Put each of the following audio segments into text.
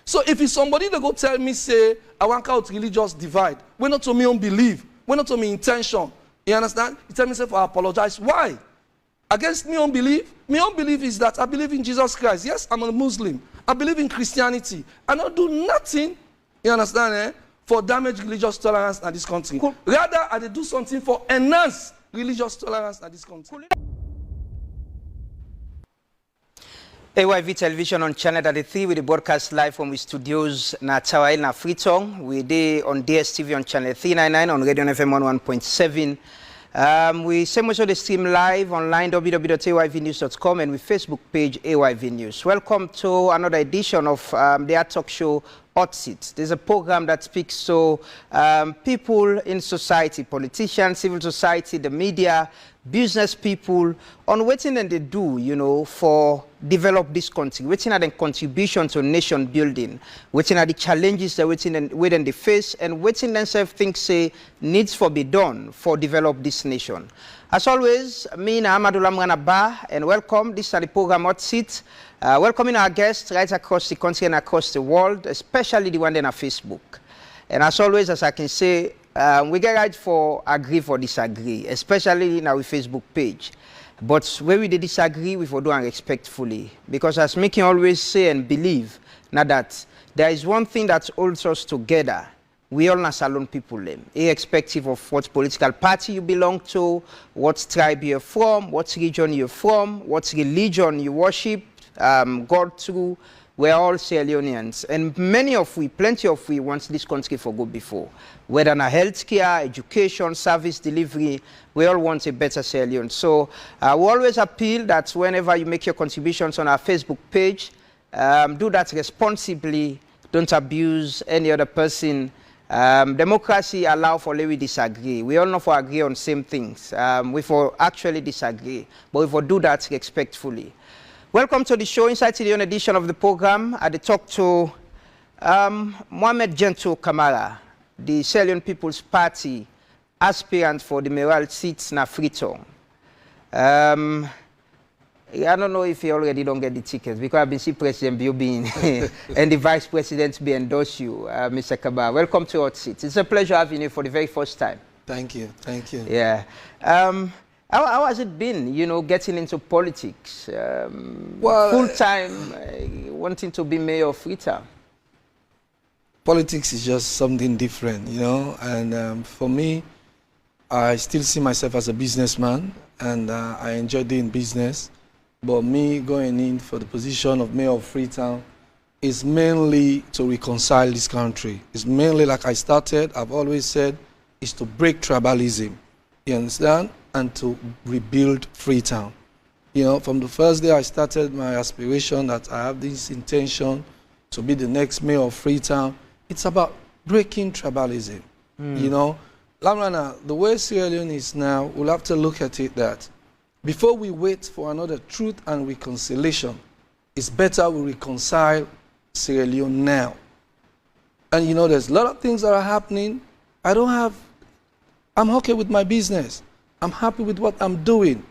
So if it's somebody that go tell me, say, I want out religious divide, we're not to me own belief, we're not to me intention. You understand? He tell me, say, I apologize. Why? Against me own belief? My own belief is that I believe in Jesus Christ. Yes, I'm a Muslim. I believe in Christianity. I don't do nothing, you understand, for damage religious tolerance in this country. Cool. Rather, I do something for enhance religious tolerance in this country. AYV Television on Channel 33 with the broadcast live from the studios na Tawail na Freetown. We dey on DSTV on Channel 399 on Radio FM 101.7. We same also the stream live online www.ayvnews.com and with Facebook page AYV News. Welcome to another edition of the talk show Hot Seat. There's a program that speaks to people in society, politicians, civil society, the media, business people, on what they do, you know, for develop this country, what are the contribution to nation building, what are the challenges that within the face, and what themselves think say needs to be done for develop this nation. As always, me and Amadu Lamrana, and welcome. This is the program Hot Seat. Welcoming our guests right across the country and across the world, especially the one on Facebook. And as always, as I can say, we get right for agree for disagree, especially in our Facebook page. But where we disagree, we for do and respectfully. Because as Mickey always say and believe, now that there is one thing that holds us together. We all not Salon people, irrespective of what political party you belong to, what tribe you're from, what region you're from, what religion you worship, God through. We're all Sierra Leoneans, and plenty of we want this country for good before. Whether in healthcare, education, service delivery, we all want a better Sierra Leone. So we always appeal that whenever you make your contributions on our Facebook page, do that responsibly. Don't abuse any other person. Democracy allows for we disagree. We all know for agree on same things. We for actually disagree, but we for do that respectfully. Welcome to the show, inside the edition of the program. I talk to Mohamed Gento Kamara, the Sierra Leone People's Party aspirant for the mayoral seats na Freetown. I don't know if you already don't get the tickets because I've been seeing President Bio being and the Vice President be endorse you, Mr. Kamara. Welcome to Hot Seat. It's a pleasure having you for the very first time. Thank you. Thank you. Yeah. How has it been, you know, getting into politics? Well, full-time, wanting to be mayor of Freetown? Politics is just something different, you know, and for me, I still see myself as a businessman, and I enjoy doing business, but me going in for the position of mayor of Freetown is mainly to reconcile this country. It's mainly, like I started, I've always said, is to break tribalism, you understand? And to rebuild Freetown. You know, from the first day I started my aspiration that I have this intention to be the next mayor of Freetown, it's about breaking tribalism. You know, Lamrana, the way Sierra Leone is now, we'll have to look at it that before we wait for another truth and reconciliation, it's better we reconcile Sierra Leone now. And you know, there's a lot of things that are happening. I'm okay with my business. I'm happy with what I'm doing.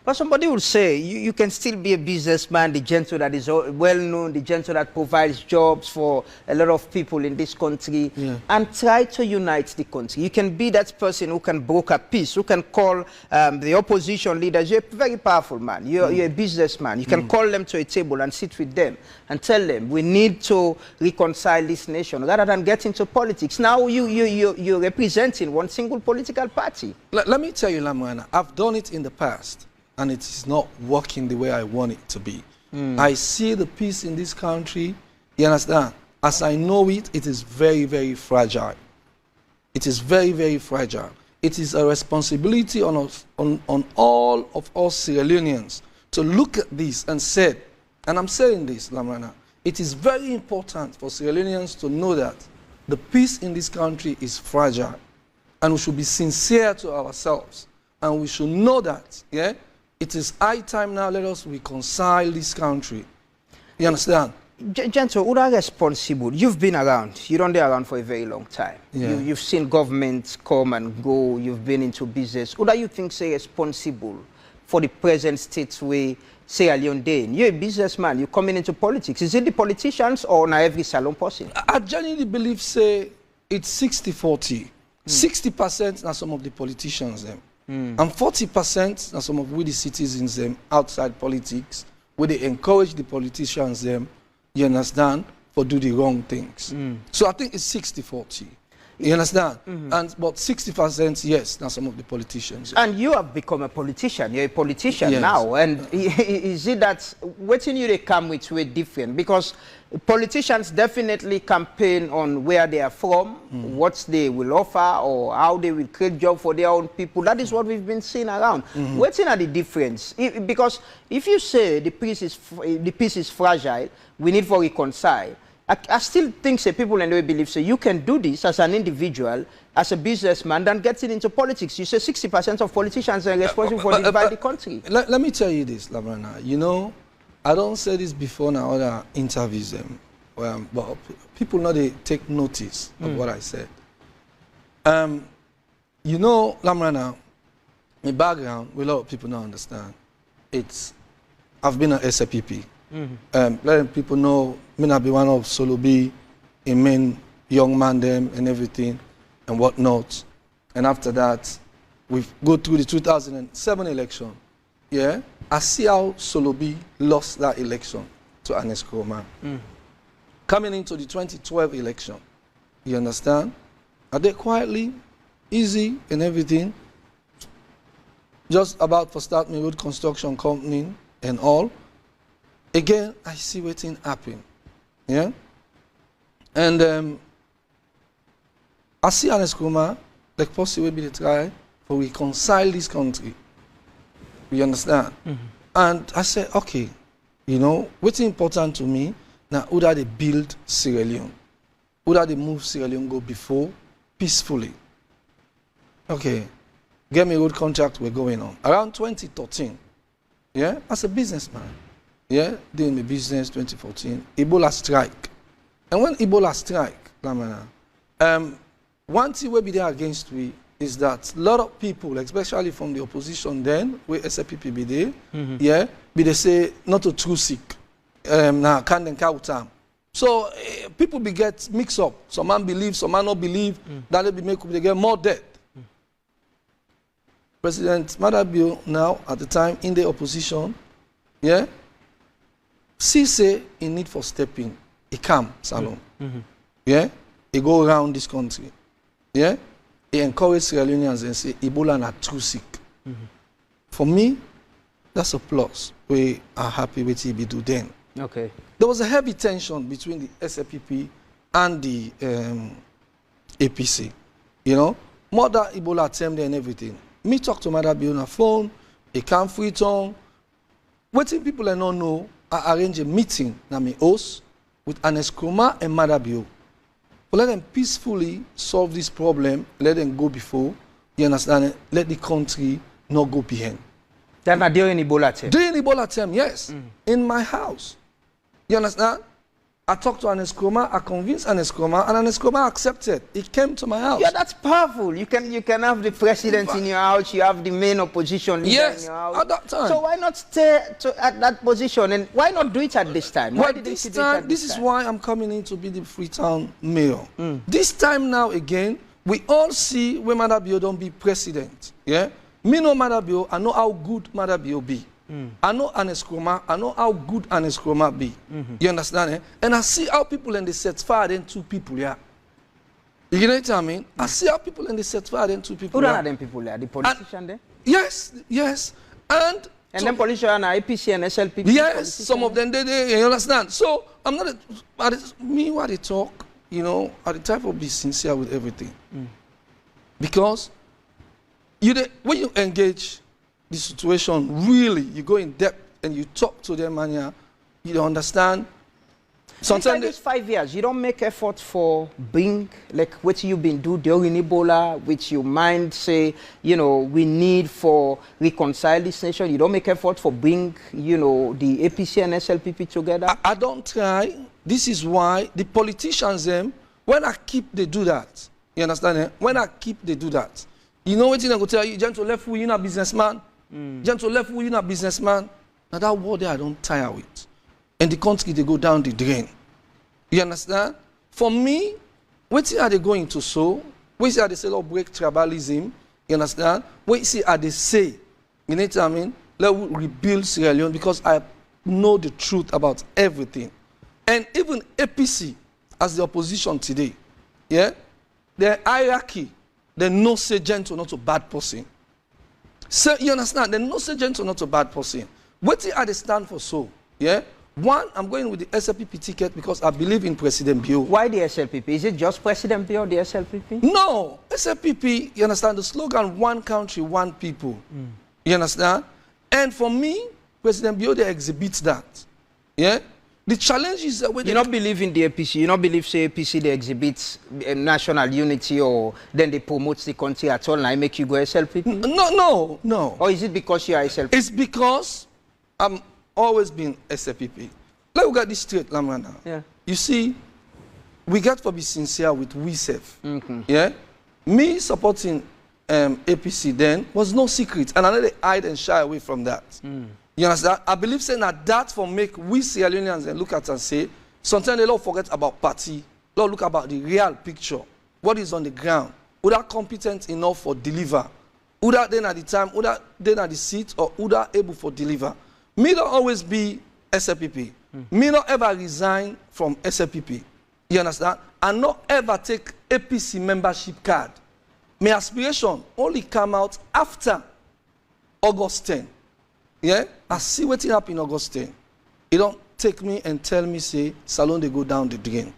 But somebody would say, you can still be a businessman, the Gento that is well-known, the Gento that provides jobs for a lot of people in this country, and try to unite the country. You can be that person who can broker peace, who can call the opposition leaders. You're a very powerful man. You're a businessman. You can call them to a table and sit with them and tell them, we need to reconcile this nation, rather than get into politics. Now you're representing one single political party. Let me tell you, Lamrana, I've done it in the past. And it is not working the way I want it to be. I see the peace in this country, you understand? As I know it, it is very, very fragile. It is very, very fragile. It is a responsibility on us, on all of us Sierra Leoneans to look at this and say, and I'm saying this, Lamrana, it is very important for Sierra Leoneans to know that the peace in this country is fragile. And we should be sincere to ourselves. And we should know that, yeah? It is high time now, let us reconcile this country. You understand? Gento, who are responsible? You've been around. You don't be around for a very long time. Yeah. You've seen governments come and go. You've been into business. Who do you think say responsible for the present state where Sierra Leone in. You're a businessman, you're coming into politics. Is it the politicians or not every salon person? I genuinely believe, say, it's 60-40. 60% are some of the politicians them. And 40% are some of we the citizens them outside politics, where they encourage the politicians them, you understand, for do the wrong things. So I think it's 60-40. You understand? And but 60%, yes, now some of the politicians. And you have become a politician. You're a politician now. And is it that what you they come with different? Because politicians definitely campaign on where they are from, what they will offer, or how they will create jobs for their own people. That is what we've been seeing around. What's in the difference? Because if you say the peace is fragile, we need to reconcile. I still think people and they believe you can do this as an individual, as a businessman, than getting into politics. You say 60% of politicians are responsible for dividing the country. Let me tell you this, Lamrana. You know, I don't say this before now other interviews them, but people know they take notice of what I said. You know, Lamrana, my background, a lot of people don't understand. I've been an Slpp. Letting people know, me not be one of Slpp, a main young man them and everything and whatnot. And after that, we go through the 2007 election. Yeah, I see how Slpp lost that election to Aneskroma. Coming into the 2012 election, you understand? Are they quietly, easy and everything? Just about to start my road construction company and all. Again, I see what's happen. Yeah? And I see Aneskroma, like possibly be the try for reconcile this country. You understand? And I said, okay, you know, what's important to me, now who that they build Sierra Leone? Who that they move Sierra Leone go before peacefully? Okay, get me a road contract we're going on. Around 2013, yeah, as a businessman, yeah, doing my business 2014, Ebola strike. And when Ebola strike, Lamrana, one thing we be there against we is that a lot of people, especially from the opposition then, where Slpp be there, yeah, be they say not a true sick, now can then count time. So people be get mixed up. Some man believe, some man not believe. That they be make they get more dead. President Amadu now at the time in the opposition, yeah, see say he need for stepping. He come salon, yeah, he go around this country, yeah. He encourage Sierra Leoneans and say Ebola na true sick. For me, that's a plus. We are happy with what he do then. Okay. There was a heavy tension between the Slpp and the APC. You know, mother Ebola attempt and everything. Me talk to Mother on the phone. He come free tongue. Waiting people I don't know. I arrange a meeting na me host with Aneskroma and Mother Bio. Let them peacefully solve this problem. Let them go before. You understand? Let the country not go behind. They're not during Ebola time? During Ebola time, yes. In my house. You understand? I talked to Aneskroma, I convinced Aneskroma, and Aneskroma accepted. He came to my house. Yeah, that's powerful. You can have the president in your house, you have the main opposition leader in your house. At that time. So why not stay at that position, and why not do it at this time? Well, this is why I'm coming in to be the Freetown mayor. This time now again, we all see when Madabio don't be president. Yeah? Me know Madabio, I know how good Madabio be. I know Aneskroma, I know how good Aneskroma be. You understand? And I see how people in the set fire than two people, yeah. You know what I mean? I see how people in the set fire than two people. Who are them people there? The politician there? Yes, yes. And then politicians are APC and Slpp? Yes, some of them, they you understand? So, I'm not, me what they talk, you know, are the type of be sincere with everything. Because when you engage the situation, really, you go in depth and you talk to them and you don't understand. Sometimes these 5 years, you don't make effort for being like what you've been doing during Ebola, which you mind say, you know, we need for reconcile this nation. You don't make effort for bring, you know, the APC and Slpp together. I don't try. This is why the politicians, when I keep they do that. You understand? When I keep they do that. You know what I'm going to tell you, Gento left you, you're not a businessman. Gento left who you a businessman. Now that word there I don't tire with. And the country they go down the drain. You understand? For me, what are they going to sow? What are they say break tribalism? You understand? What are they say? You know what I mean? Let us rebuild Sierra Leone because I know the truth about everything. And even APC as the opposition today, yeah, their hierarchy, they no say Gento not a bad person. So you understand? They no say Gento not a bad person. What are they stand for so? Yeah? One, I'm going with the SLPP ticket because I believe in President Bio. Why the SLPP? Is it just President Bio, the SLPP? No. SLPP, you understand, the slogan, one country, one people. You understand? And for me, President Bio, they exhibit that. Yeah? The challenge is that when you don't believe in the APC, you don't believe, say, APC, they exhibit national unity or then they promote the country at all and I make you go SLPP? No. Or is it because you are SLPP? It's because I'm always been SLPP. Let me get this straight, Lamrana. Yeah. You see, we got to be sincere with we self. Yeah? Me supporting APC then was no secret, and I know they hide and shy away from that. You understand? I believe saying that for make we Sierra Leoneans and look at and say, sometimes they don't forget about party. Don't look about the real picture. What is on the ground? Who that competent enough for deliver? Who that then at the time, who that then at the seat, or who that able for deliver? Me don't always be SLPP. Me not ever resign from SLPP. You understand? And not ever take APC membership card. My aspiration only come out after August 10. Yeah? I see what happened in August 10. It don't take me and tell me, say, Salon they go down the drain.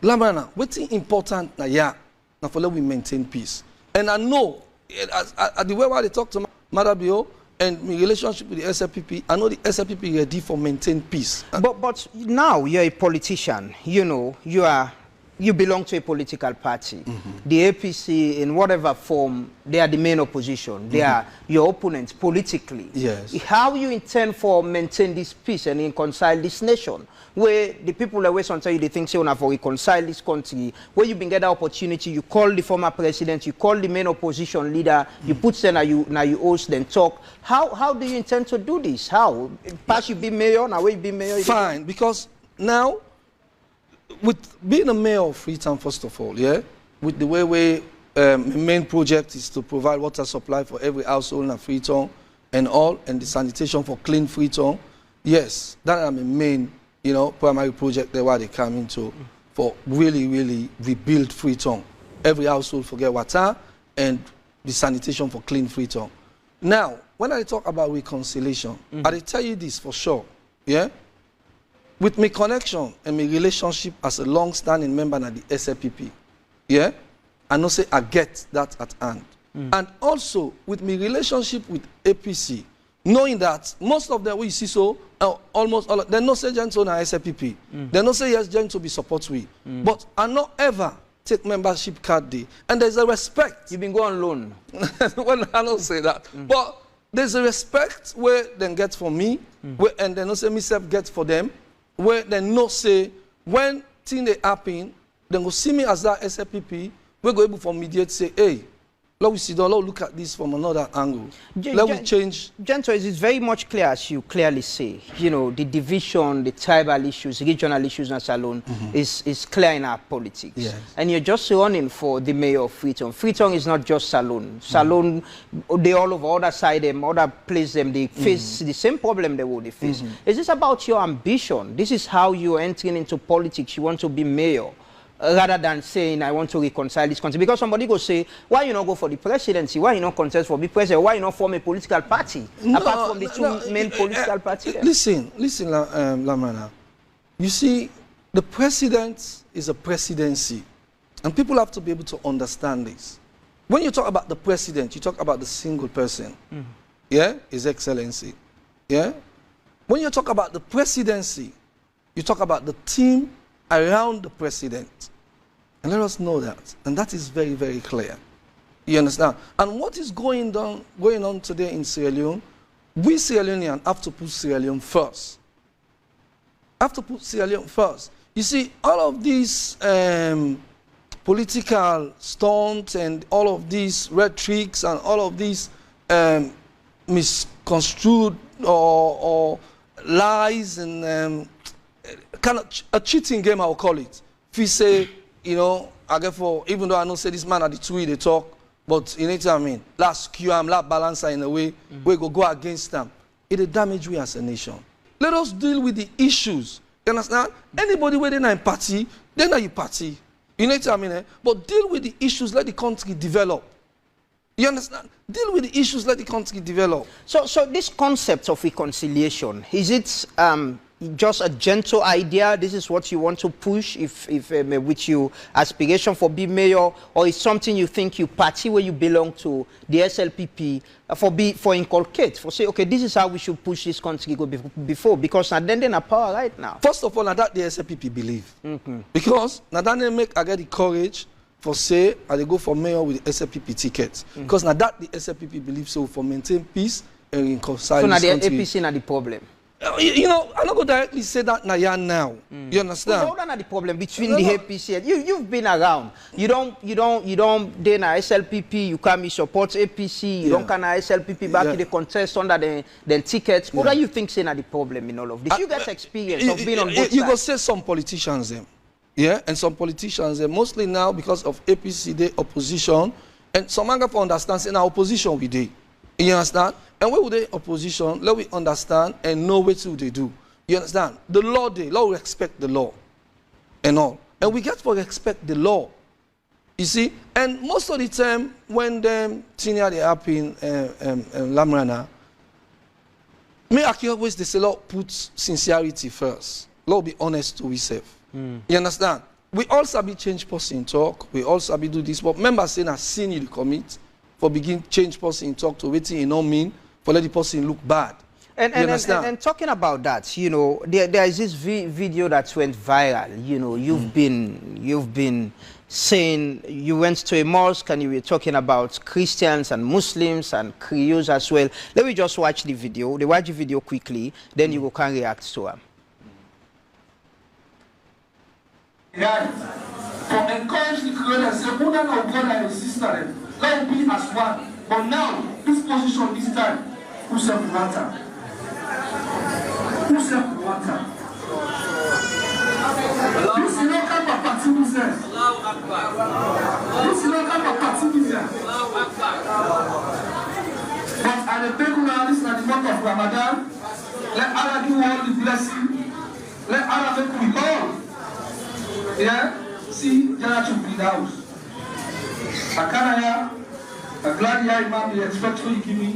Lamrana, what's important now, yeah, now for let we maintain peace. And I know, the way they talk to Madabio and my relationship with the SLPP, I know the SLPP ready for maintain peace. But now you're a politician, you know, you belong to a political party. The APC, in whatever form, they are the main opposition. They are your opponents politically. Yes. How you intend for maintain this peace and reconcile this nation? Where the people always sometimes they think, say, you for reconcile this country, where you been get the opportunity, you call the former president, you call the main opposition leader, you put them, now you host them talk. How do you intend to do this? How? Past you be mayor, now you be mayor? Fine, because now, with being a mayor of Freetown, first of all, yeah, with the way main project is to provide water supply for every household in Freetown and all, and the sanitation for clean Freetown, yes, that is my main, primary project there where they come into for really rebuild Freetown. Every household for get water and the sanitation for clean Freetown. Now, when I talk about reconciliation, I tell you this for sure, yeah. With my connection and my relationship as a long-standing member of the SLPP, yeah, I know say I get that at hand. And also with my relationship with APC, knowing that most of them we see so, almost all of them no say Gento na SLPP. They no say yes Gento be support we. But I not ever take membership card day. And there's a respect. You've been going on loan. Well, I don't say that. But there's a respect where they get for me, and they no say myself get for them. Where they no say when things they happen, they go see me as that SLPP, we go able for mediate say, hey, let we sit down, let we look at this from another angle. Let we change. Gento, it is very much clear, as you clearly say, the division, the tribal issues, regional issues in Salon is clear in our politics. Yes. And you're just running for the mayor of Freetown. Freetown is not just Salon. Salon, they all over other side them, other place them, they face the same problem they would face. Is this about your ambition? This is how you're entering into politics. You want to be mayor. Rather than saying, I want to reconcile this country. Because somebody go say, why you not go for the presidency? Why you not contest for the president? Why you not form a political party? Apart from the two main political parties. Listen, Lamrana. You see, the president is a presidency. And people have to be able to understand this. When you talk about the president, you talk about the single person. Yeah? His Excellency. Yeah? When you talk about the presidency, you talk about the team around the president. And let us know that. And that is very, very clear. You understand? And what is going on today in Sierra Leone, we Sierra Leoneans have to put Sierra Leone first. Have to put Sierra Leone first. You see, all of these political stunts and all of these red tricks and all of these misconstrued or lies and kind of a cheating game, I'll call it. If you say, you know, I get for, even though I know say this man at the tweet they talk, but you know what I mean, last skew am, last balancer in a way, we go against them. It'll damage we as a nation. Let us deal with the issues. You understand? Anybody within a party, then are you party. You know what I mean? Eh? But deal with the issues, let the country develop. You understand? Deal with the issues, let the country develop. So this concept of reconciliation, is it just a Gento idea? This is what you want to push if with your aspiration for being mayor, or is something you think you party where you belong to, the SLPP, for inculcate, for say, okay, this is how we should push this country go before, because now then they're power right now. First of all, now that the SLPP believe. Because now that they make, I get the courage for say, I they go for mayor with the SLPP ticket. Because now that the SLPP believes so for maintain peace and reconcile so now this the country. APC not the problem. You know, I'm not going to directly say that now. You understand? Well, not the problem between the APC and you've been around. You don't then SLPP, you come, you support APC, you don't kind of SLPP back in the contest under the tickets. What do you think saying the problem in all of this? You get experience of being on both sides. You go say some politicians them. Yeah, and some politicians mostly now because of APC they opposition, and some anger for understand say now opposition we dey. You understand? And when we dey opposition, let we understand and know what they do. You understand? The law we respect the law and all. And we get to respect the law. You see? And most of the time when them things they happen Lamrana, me I always they say Lord put sincerity first. Lord be honest to ourselves. You understand? We also be change person talk. We also be do this. But remember saying I sin you commit for begin change person talk to waiting you know mean for let the person look bad. And talking about that, you know, there is this video that went viral. You know, you've been saying you went to a mosque and you were talking about Christians and Muslims and Creoles as well. Let me just watch the video. They watch the video quickly, then you can react to them. Yeah, to encourage the Creole and say, who don't know God and his sister, let be as one. But now, this position this time, who self-water? Who self-water? This is not come for party business. This is not come for party business. But at the people now, this is the month of Ramadan. Let Allah do all the blessing. Let Allah make we all. Yeah? See, Jana should be the house. Akanaya, I'm glad you Imam, the expect you give me.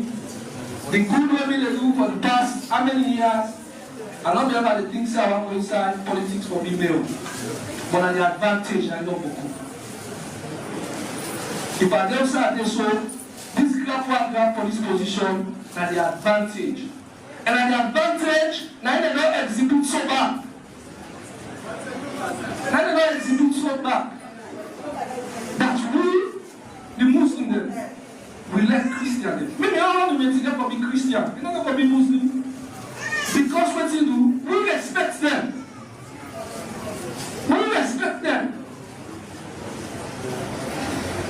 The good way they do for the past how many years, I don't know about the things I want to inside politics for female. But at the advantage, I don't know. If I don't say so, this grab for this position at the advantage. And at the advantage, now they don't exhibit so bad. Now they don't exhibit so bad. That we, the Muslims, we let Christians. Maybe I don't want to make them for being Christian. You're not going to be Muslim. Because what you do, we respect them. We respect them.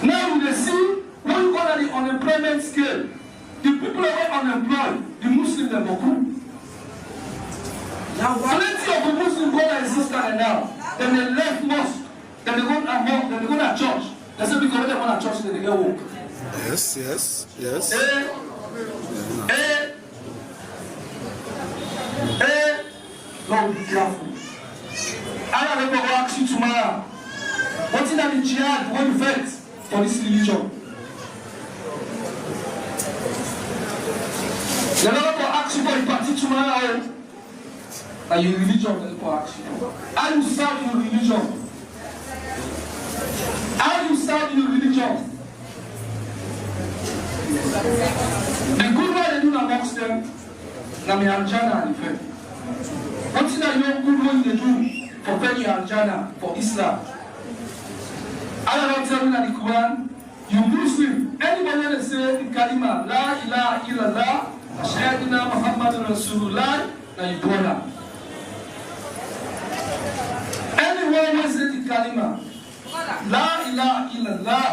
Now we see when you go on the unemployment scale, the people who are unemployed, the Muslims are good. Now, plenty of the Muslims go and sister now. Then they left mosque. Then they go to church. They say because they want to church, then they get woke. Yes. Lord, be careful. I will never ask you tomorrow. What's in the jihad? What you fight for this religion? They're not going to ask you for a party tomorrow. Are you religion? They're going to ask you. How you serve your religion? How you serve your religion? The good way they do amongst them, now me Aljana and the what's in that good way they do for Penny Aljana, for Islam? I don't tell you that the Quran, you Muslim, anybody that say in Kalima, La ilaha illallah, Ashhaduna Muhammadun Rasulullah, now you brother. Anyone who says the Kalima, La ilaha illallah,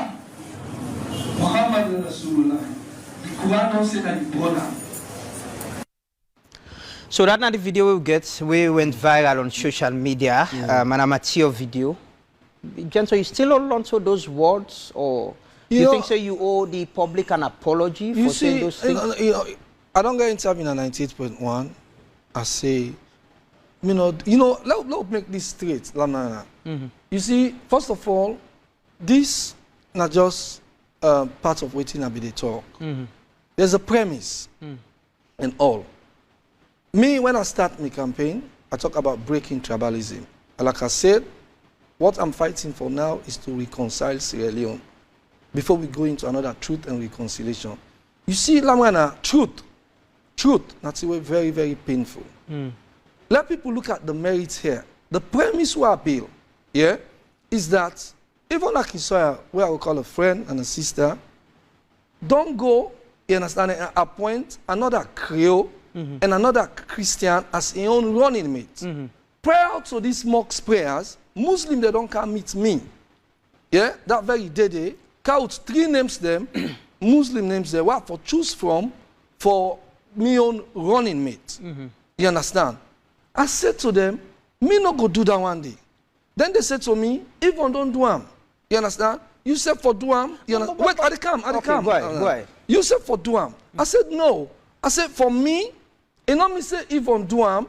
Muhammadun Rasulullah, The Quran don't say that you brother. So that's not the video we went viral on social media, an amateur video. Gento, you still hold on to those words, or you think so you owe the public an apology for saying those things? I don't get interviewed in 98.1. I say, let's make this straight, Lamrana. You see, first of all, this not just part of waiting I be the talk. There's a premise and all. Me, when I start my campaign, I talk about breaking tribalism. And like I said, what I'm fighting for now is to reconcile Sierra Leone before we go into another truth and reconciliation. You see, Lamrana, truth, that's very, very painful. Let people look at the merits here. The premise we appeal, is that even like Kisoya, where I will call a friend and a sister, don't go, you understand, and appoint another Creole and another Christian as a own running mate. Prior to these mock prayers, Muslim, they don't come meet me. Yeah, that very day, count 3 names them, Muslim names they were for choose from for me own running mate. You understand? I said to them, me no go do that one day. Then they said to me, even don't do them. You understand? You said for do them. Wait, I come. Go ahead. You said for do them. I said no. I said for me, and not me say even do them.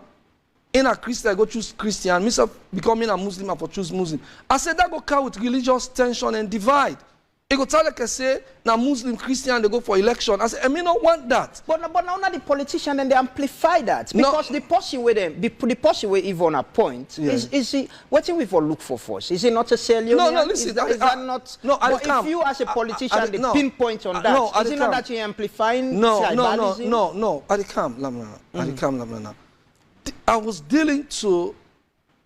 In a Christian, I go choose Christian. Me say becoming a Muslim, I for choose Muslim. I said that go carry with religious tension and divide. It go tell like I say, now Muslim, Christian, they go for election. I said, I don't want that. But now the politician and they amplify that. Because the person with them, the person with even a point, is he, what we for look for first? Is it not a sell? No, listen. Is that not? No, but if you as a politician, they pinpoint on that, is it not that you're amplifying tribalism? No. I come, Lamrana. I was dealing to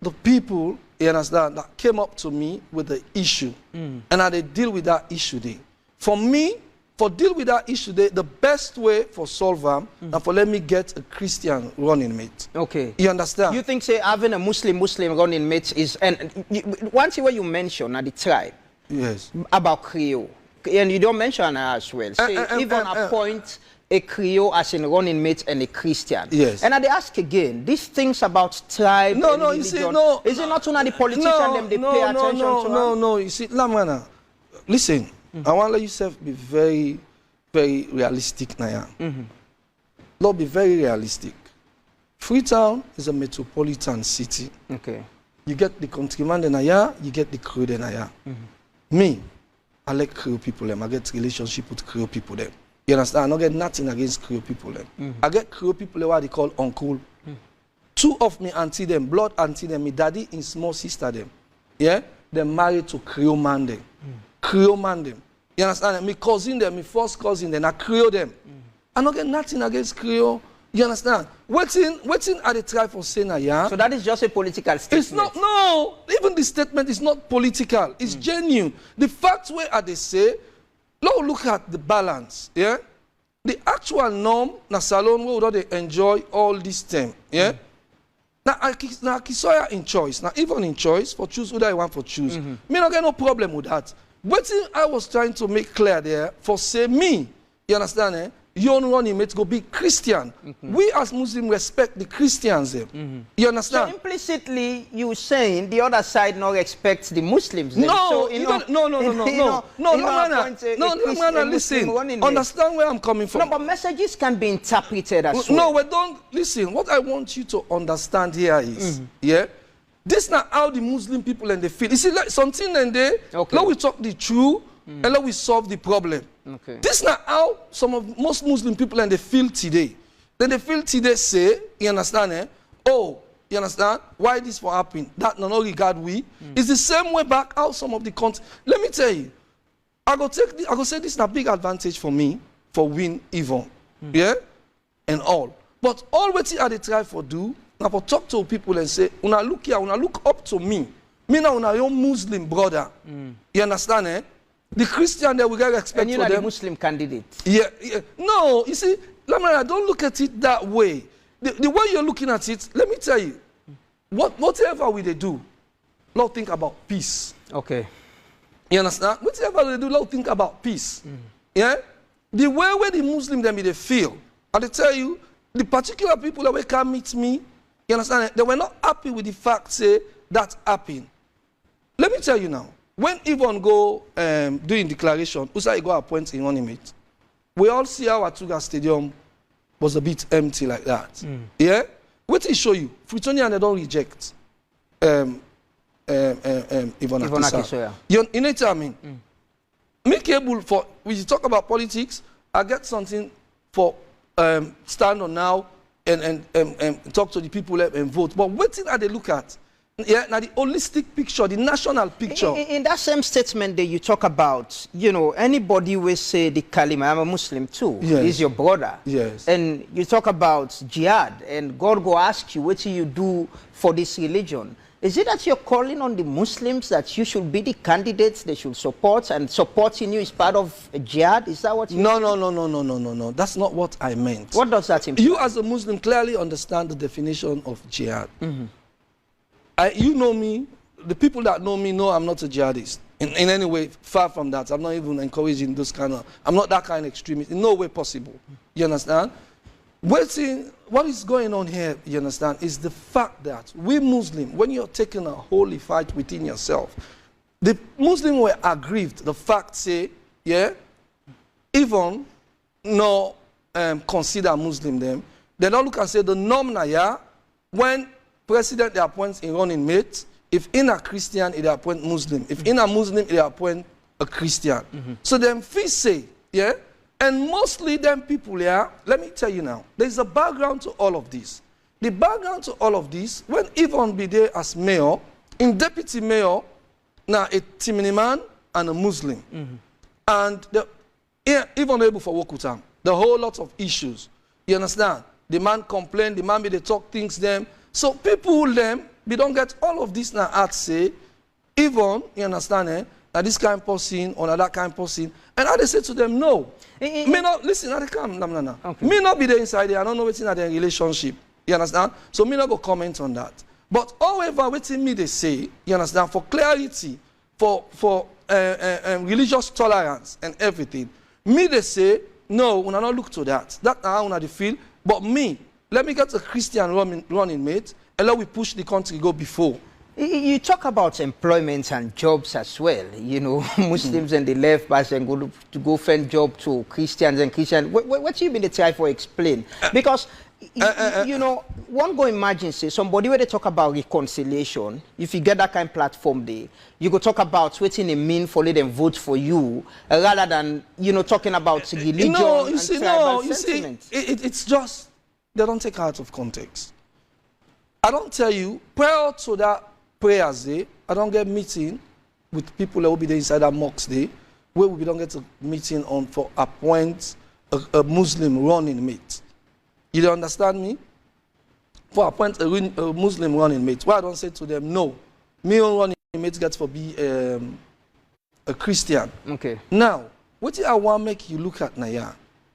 the people, you understand, that came up to me with the issue. And I they deal with that issue there. For me, for deal with that issue there, the best way for solve them and for let me get a Christian running mate. Okay. You understand? You think, say, having a Muslim running mate is, and one thing where you mention at the tribe. Yes. About Creole. And you don't mention as well. Say, even appoint a Creole as in running mate and a Christian. Yes. And I ask again, these things about tribe and religion, you see, no. Is it not one of the politicians them they pay attention to? No. You see, Lamrana, listen, I want to let yourself be very, very realistic now. Lord, be very realistic. Freetown is a metropolitan city. Okay. You get the countryman in Naya, you get the Creole in Naya. Me, I like Creole people them. I get relationship with Creole people them. You understand? I don't get nothing against Creole people them. I get Creole people what they call uncle. 2 of me auntie them, blood auntie them, my daddy and small sister them. Yeah? They're married to Creole man them. Creole man them. You understand? My cousin them, my first cousin them, I Creole them. I don't get nothing against Creole. You understand? Waiting at the try for saying yeah. So that is just a political statement. It's not, no. Even the statement is not political. It's genuine. The fact where they say, look at the balance, yeah? The actual norm, na salon where they enjoy all this time, yeah? Now, Kisoya in choice, now even in choice, for choose who I want for choose. Me not get no problem with that. What I was trying to make clear there, for say me, you understand, eh? Your running mate go be Christian. We as Muslims respect the Christians there. You understand? So implicitly, you saying the other side not respects the Muslims. Then. No, No, listen. Understand where I'm coming from. No, but messages can be interpreted as well. No, we don't listen. What I want you to understand here is, this is not how the Muslim people and they feel. You see, like something and they, let we talk the truth and let we solve the problem. Okay. This is not how most Muslim people and they feel today. Then they feel today say, you understand, eh? Oh, you understand? Why this for happen? That no regard we. It's the same way back how some of the countries. Let me tell you, I go say this is a big advantage for me for win even. Yeah? And all. But all what I try for do, now for talk to people and say, una look here, una look up to me. Me now una your Muslim brother. You understand, eh? The Christian that we get respect and you for know them. the Muslim candidate. Yeah. No, you see, Lamrana, don't look at it that way. The way you're looking at it, let me tell you, whatever we they do, Lord think about peace. Okay. You understand? Whatever they do, Lord think about peace. Yeah? the way where the Muslim them they feel, and they tell you, the particular people that will come meet me, you understand, they were not happy with the fact, say, that happened. Let me tell you now, when Yvonne go doing declaration, Usa go appoint in inmate, we all see how Atuga Stadium was a bit empty like that. Yeah? What it show you? Fritonian, they don't reject Yvonne Akisoya. You know what I mean? Make able for, when you talk about politics, I get something for stand on now and talk to the people and vote. But what thing are they look at? Yeah, now the holistic picture, the national picture. In that same statement that you talk about, you know, anybody will say the kalima, I'm a Muslim too, yes. He's your brother. Yes. And you talk about jihad, and God go ask you, what do you do for this religion? Is it that you're calling on the Muslims that you should be the candidates they should support, and supporting you is part of a jihad? Is that what you No. That's not what I meant. What does that imply? You as a Muslim clearly understand the definition of jihad. You know me, the people that know me know I'm not a jihadist. In any way, far from that. I'm not even encouraging those kind of, I'm not that kind of extremist. In no way possible. You understand? What is going on here, you understand, is the fact that we Muslims, when you're taking a holy fight within yourself, the Muslims were aggrieved, the fact say, yeah, even no consider Muslim them, they don't look and say the norm now, yeah, when president they appoint in running mate, if in a Christian, they appoint Muslim. If in a Muslim, they appoint a Christian. So them fees say, yeah, and mostly them people here, let me tell you now, there's a background to all of this. The background to all of this, when Yvonne be there as mayor, in deputy mayor, now a Timini man and a Muslim. And Yvonne able for work with them. The whole lot of issues. You understand? The man complain, the man be they talk things them. So people them, we don't get all of this now at say, Yvonne, you understand, that this kind of person or that kind of person. And I they say to them, no. Me not, listen, I come, Lamrana. Okay. Me not be there inside there, I don't know what's in their relationship. You understand? So me not go comment on that. But however, what's in me they say, you understand, for clarity, for religious tolerance and everything, me they say, no, we not look to that. That's how we feel. But me, let me get a Christian running mate, and let we push the country go before. You talk about employment and jobs as well. You know, Muslims and the left pass and go to go find job to Christians and Christians. What do you mean to try for explain? Because, you know, one go imagine, say, somebody where they talk about reconciliation, if you get that kind of platform there, you go talk about waiting a mean for let them vote for you, rather than, you know, talking about religion and tribal sentiment. It's just, they don't take it out of context. I don't tell you, prior to that prayers day, I don't get meeting with people that will be there inside that mosque day, where we don't get a meeting on for appoint a Muslim running mate. You don't understand me? For appoint a Muslim running mate. Why I don't say to them, no, me on running mate gets for be a Christian. Okay. Now, what I want to make you look at Naya,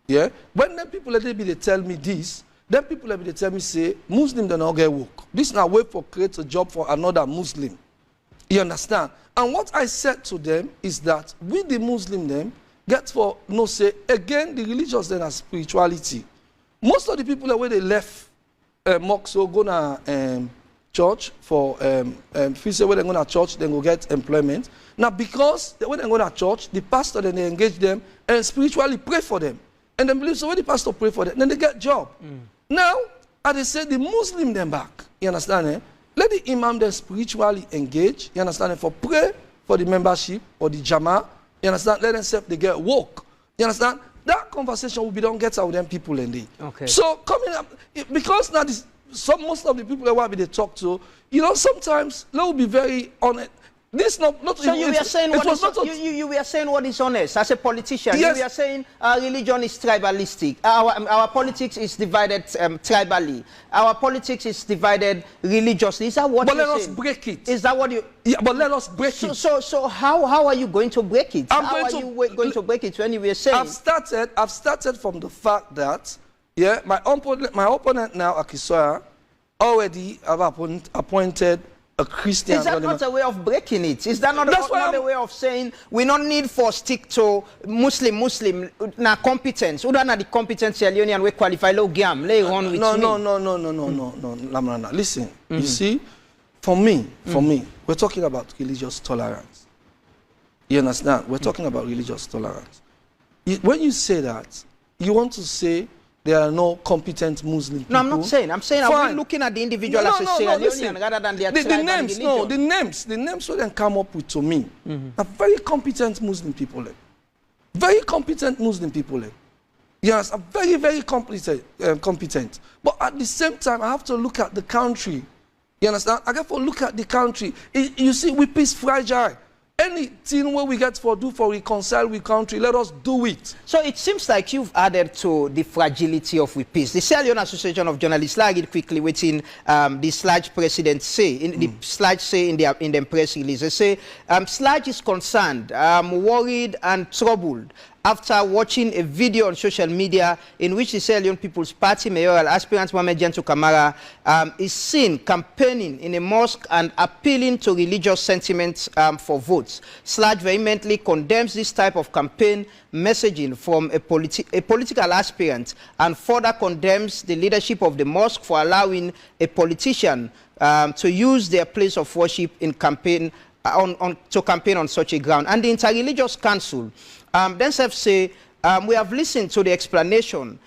yeah? When them people they tell me this, then people they tell me say, Muslim don't get work. This is not a way for create a job for another Muslim. You understand? And what I said to them is that we the Muslim them get for no say again the religious then as spirituality. Most of the people that where they left mosque so go to church for if you say when they go to church, then go get employment. Now because when they go to church, the pastor then they engage them and spiritually pray for them. And then believe so when the pastor pray for them, then they get job. Now, as they say, the Muslim them back. You understand? Eh? Let the imam them spiritually engage. You understand? For pray for the membership or the jama. You understand? Let them say they get work. You understand? That conversation will be done get out with them people and they. Okay. So coming up, because now this, most of the people that they talk to, you know, sometimes they will be very honest. This not so you were saying you were saying what is honest as a politician. Yes. You were saying our religion is tribalistic. Our politics is divided tribally. Our politics is divided religiously. Is that what you're saying? But let us break it. Is that what you? Yeah, but let us break it. So how are you going to break it? How are you going to break it when you were saying? I've started from the fact that my opponent now Akisoya already have appointed a Christian. Is that not a way of breaking it? Is that not a way of saying we don't need for stick to Muslim na competence? Who don't have the competence and we qualify low gam lay on with no, Lamrana. Listen, you see, for me, we're talking about religious tolerance. You understand? We're talking about religious tolerance. When you say that, you want to say there are no competent Muslim people. No, I'm not saying. I'm saying I'm looking at the individual as a Sierra Leonean rather than their tribe and religion. No, the names what they come up with to me are very competent Muslim people. Very competent Muslim people. Yes, are very, very competent. But at the same time, I have to look at the country. You understand? I have to look at the country. You see, we peace fragile. Anything where we get for do for reconcile with country, let us do it. So it seems like you've added to the fragility of we peace. The Sierra Leone Association of Journalists, like it quickly, within the Sludge president say, the Sludge say in the press release, they say, Sludge is concerned, worried and troubled after watching a video on social media in which the Sierra Leone People's Party mayoral aspirant Gento Camara is seen campaigning in a mosque and appealing to religious sentiments for votes. Sludge vehemently condemns this type of campaign messaging from a political aspirant and further condemns the leadership of the mosque for allowing a politician to use their place of worship in campaign to campaign on such a ground. And the Interreligious Council then say, we have listened to the explanation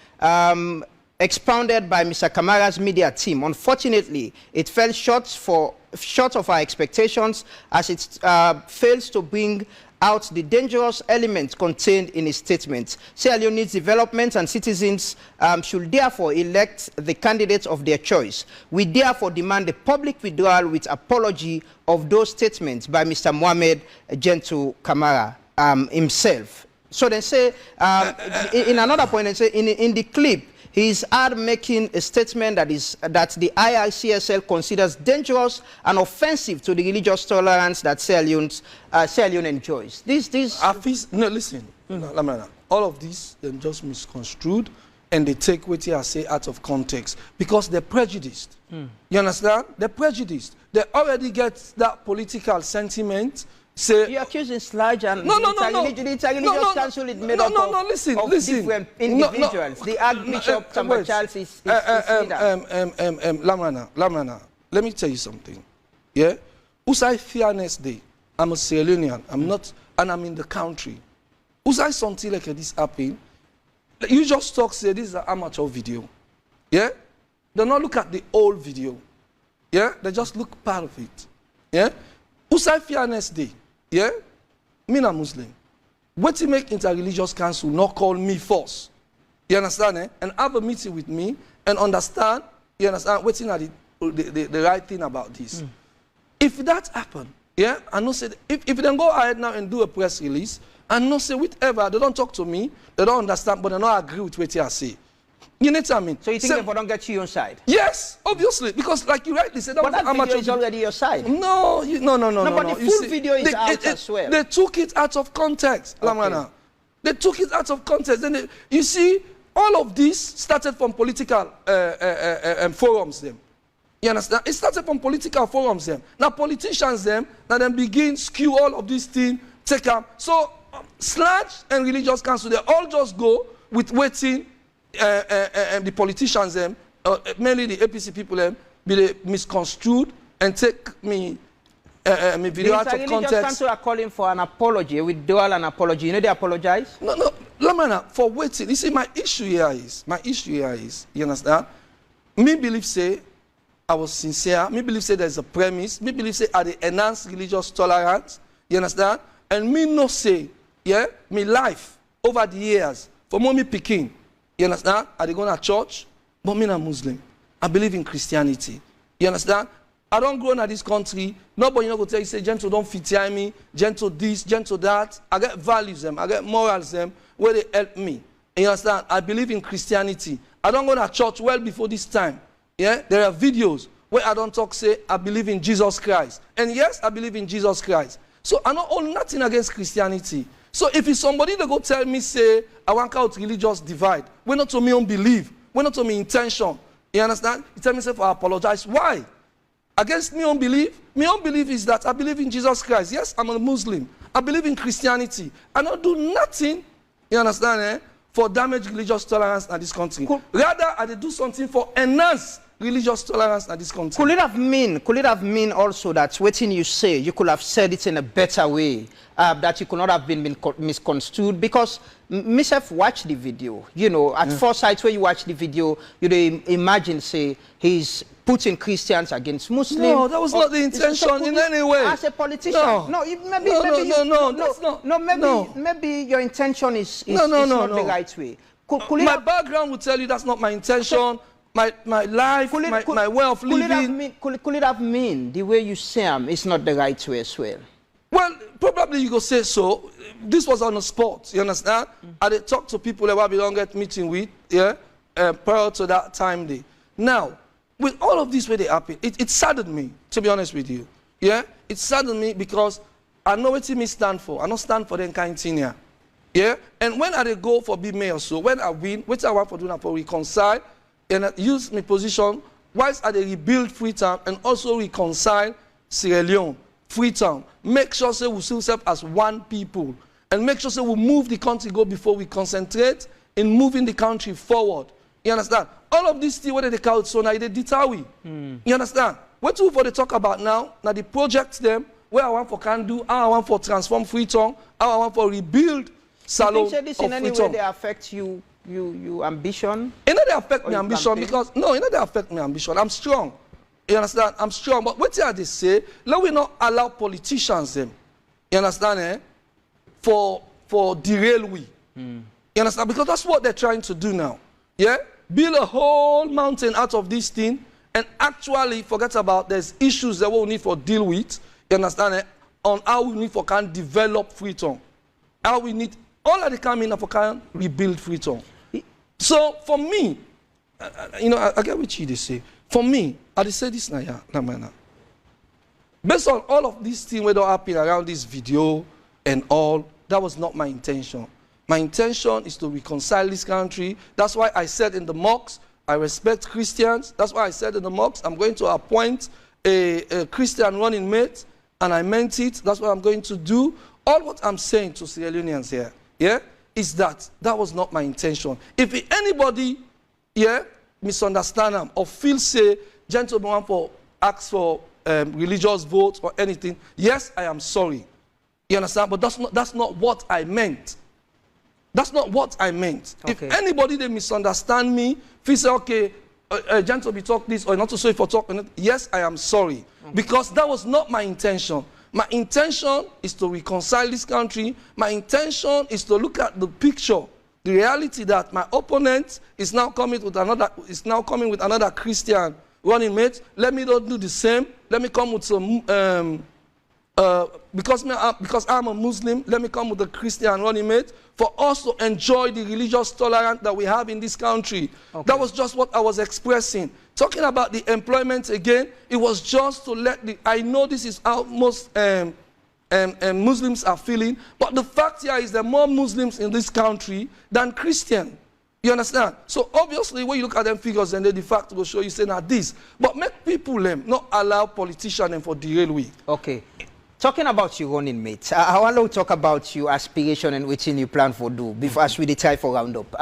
expounded by Mr. Kamara's media team. Unfortunately, it fell short of our expectations as it fails to bring out the dangerous elements contained in his statement. Sierra Leone needs development and citizens should therefore elect the candidates of their choice. We therefore demand the public withdrawal with apology of those statements by Mr. Mohamed Gento Camara himself. So they say, in another point, they say in the clip, he is making a statement that the IRCSL considers dangerous and offensive to the religious tolerance that Sierra Leone enjoys. No, listen, Lamrana, all of this they just misconstrued and they take what I say out of context because they're prejudiced. You understand? They're prejudiced. They already get that political sentiment. Say, you're accusing Sludge and the Interreligious Council is made up of different individuals. The Archbishop Tamba Charles is Lamrana, let me tell you something. Yeah? Usai Fairness Day, I'm a Sierra Leonean, I'm not, and I'm in the country. Usai something like this happen, you just talk, say this is an amateur video. Yeah? They not look at the old video. Yeah? They just look part of it. Yeah? Usai Fairness Day. Yeah? Me not Muslim. What to make Interreligious Council not call me first? You understand, eh? And have a meeting with me and understand, you understand, what's are the right thing about this. If that happen, yeah, I know say, if they don't go ahead now and do a press release, and not say whatever, they don't talk to me, they don't understand, but they don't agree with what I say. You know what I mean? So you think they don't get you your side? Yes, obviously, because like you rightly said, that video is already your side. No, no. But the full video is out as well. They took it out of context, Lamrana. They took it out of context. And you see, all of this started from political forums. Them, you understand? It started from political forums. Them now politicians now then begin skew all of these things. Take up. So Sludge and Religious Council, they all just go with waiting. The politicians, mainly the APC people, be misconstrued and take me video out of context. The Religious Council are calling for an apology, withdrawal and apology. You know they apologize? No, Lamrana, for waiting. You see, my issue here is, you understand? Me believe say I was sincere. Me believe say there's a premise. Me believe say I the enhanced religious tolerance. You understand? And me no say, yeah, me life over the years for mommy picking. You understand? I dey go to church, but me not Muslim. I believe in Christianity. You understand? I don't grow in this country. Nobody go tell you, say, Gento don't fit me, Gento this, Gento that. I get values them, I get morals them, where they help me. You understand? I believe in Christianity. I don't go to church well before this time. Yeah? There are videos where I don't talk, say, I believe in Jesus Christ. And yes, I believe in Jesus Christ. So I don't own nothing against Christianity. So if it's somebody that go tell me, say, I want out religious divide, we're not to me unbelief, we're not to me intention. You understand? You tell me, say, I apologize. Why? against my own belief. My own belief is that I believe in Jesus Christ. Yes, I'm a Muslim. I believe in Christianity. I don't do nothing, you understand, for damage religious tolerance in this country. Rather, I do something for enhance religious tolerance in this country. Could it have mean also that waiting you say, you could have said it in a better way, that you could not have been misconstrued? Because myself watched the video, you know, at first sight when you watch the video, you imagine, say, he's putting Christians against Muslims. No, that was not the intention in any way. As a politician, maybe your intention is not the right way. My background would tell you that's not my intention. My life, my way of living. Could it have mean the way you say him is not the right way as well? Well, probably you could say so. This was on the spot, you understand? I did talk to people that I don't get meeting with, prior to that time day. Now, with all of this where they happen, it saddened me, to be honest with you. Yeah? It saddened me because I know what me stand for. I don't stand for them kind of thing here. Yeah? And when I go for big mayor, so when I win, what I want for doing for reconcile, and I use my position, whilst I rebuild Freetown and also reconcile Sierra Leone, Freetown, make sure say we still serve as one people, and make sure say we move the country go before we concentrate in moving the country forward. You understand? All of this thing, what they call it, so now they deter we. You understand? What do they talk about now? Now the projects them, where I want for can do, how I want for transform Freetown, how I want for rebuild Salon of Freetown. You think this in any way they affect you ambition? It not they affect my ambition because, no, it not they affect my ambition. I'm strong. You understand? I'm strong. But what they say, let we not allow politicians them, you understand, for derail we. You understand? Because that's what they're trying to do now. Yeah? Build a whole mountain out of this thing and actually forget about there's issues that we need for deal with, you understand, on how we need for can develop Freetown. How we need, all of the coming for can rebuild Freetown. So for me, you know, I get what you say. For me, I say this now, Lamrana. Based on all of these things that happen around this video and all, that was not my intention. My intention is to reconcile this country. That's why I said in the mosques, I respect Christians. That's why I said in the mosques, I'm going to appoint a Christian running mate, and I meant it. That's what I'm going to do. All what I'm saying to Sierra Leoneans here, is that was not my intention. If anybody, misunderstand them or feel say, gentlemen for ask for religious votes or anything, yes, I am sorry. You understand? But that's not what I meant. That's not what I meant. Okay. If anybody they misunderstand me, feel say, okay, Gento be talk this or not to say for talk, yes, I am sorry. Okay. Because that was not my intention. My intention is to reconcile this country. My intention is to look at the picture, the reality that my opponent is now coming with another Christian running mate. Let me not do the same. Let me come with some because I'm a Muslim, let me come with a Christian running mate for us to enjoy the religious tolerance that we have in this country. Okay. That was just what I was expressing. Talking about the employment again, it was just to let I know this is how most Muslims are feeling, but the fact here is there are more Muslims in this country than Christians. You understand? So obviously, when you look at them figures, and they de facto will show you saying that this, but make people not allow politicians for the railway. Okay. Talking about your running mate, I want to talk about your aspiration and what you plan for do before as we try for roundup.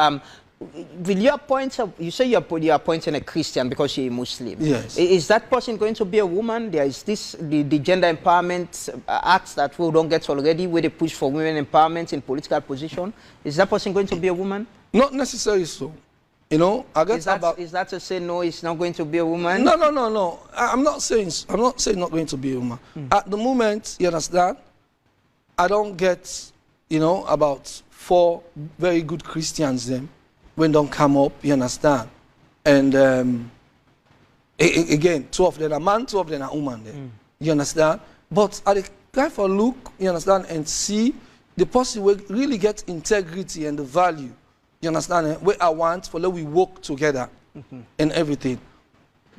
Will you appoint? You say you're appointing a Christian because you're a Muslim. Yes. Is that person going to be a woman? There is the Gender Empowerment Act that we don't get already, where they push for women empowerment in political position. Is that person going to be a woman? Not necessarily so. You know, I guess is that to say no? It's not going to be a woman. No. I'm not saying not going to be a woman. At the moment, you understand, I don't get, about 4 very good Christians then when don't come up. You understand, and again, 2 of them are man, 2 of them are woman. Then you understand. But I try for look, you understand, and see the person will really get integrity and the value. You understand? Where I want for let we work together and everything.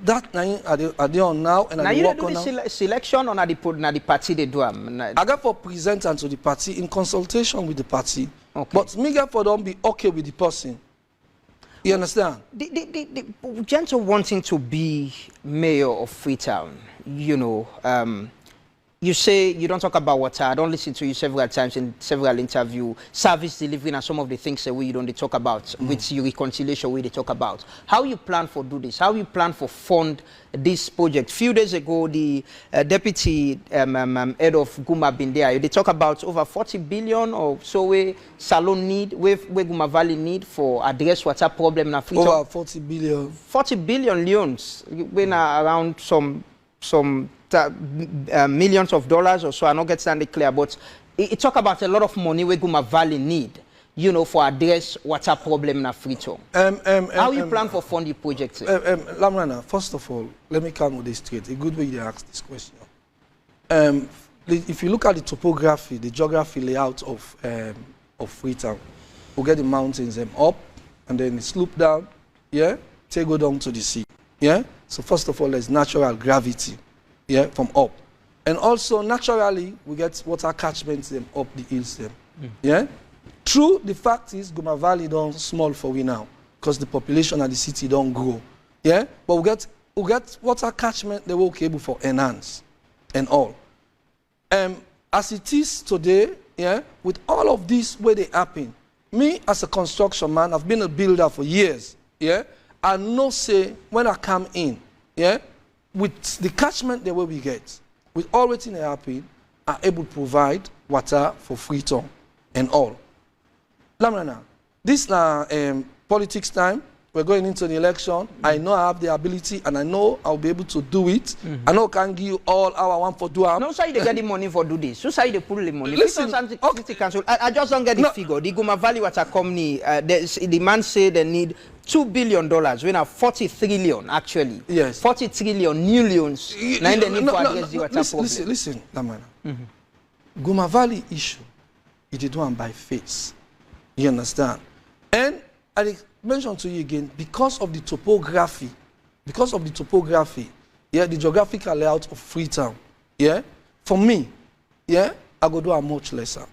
That are they on now and now you do the selection on the party they do. I got for present and to the party in consultation with the party. Okay. But me get for them be okay with the person. You understand? The Gento wanting to be mayor of Freetown, you know, you say you don't talk about water. I don't listen to you several times in several interviews. Service delivery and some of the things that we don't talk about, with your reconciliation we they talk about. How you plan for do this? How you plan for fund this project? Few days ago, the deputy head of Guma been there. They talk about over 40 billion or so we Salon need, where Guma Valley need for address water problem in Africa. Over 40 billion. 40 billion loans when around some millions of dollars or so. I don't get stand clear, but it talk about a lot of money where Guma Valley need, you know, for address water problem in Africa. How you plan for fund the project? Lamrana, first of all, let me come with this straight. A good way to ask this question. If you look at the topography, the geography layout of Freetown, we'll get the mountains up and then slope down, yeah, go down to the sea, yeah. So first of all, there's natural gravity, yeah, from up. And also, naturally, we get water catchments them up the hills them, yeah. True, the fact is, Guma Valley don't small for we now, because the population of the city don't grow, yeah. But we get water catchment they will be able for enhance, and all. As it is today, yeah, with all of this where they happen, me as a construction man, I've been a builder for years, yeah. I know say when I come in, yeah, with the catchment the way we get, with all waiting they happen, are able to provide water for Freetown and all. Lamrana, this now politics time. We're going into the election. I know I have the ability and I know I'll be able to do it. I know I can give you all our one for do. No, so you get the money for do this. So say they put the money. Listen, okay. Council, I just don't get the figure. The Guma Valley Water Company, the man say they need $2 billion. We have 40 trillion actually. Yes. 40 trillion new loans. Now they need to address the water problem. Listen, Lamrana. Guma Valley issue, it is done by face. You understand? And I mentioned to you again, because of the topography, yeah, the geographical layout of Freetown, yeah, for me, yeah, I go do a much lesser.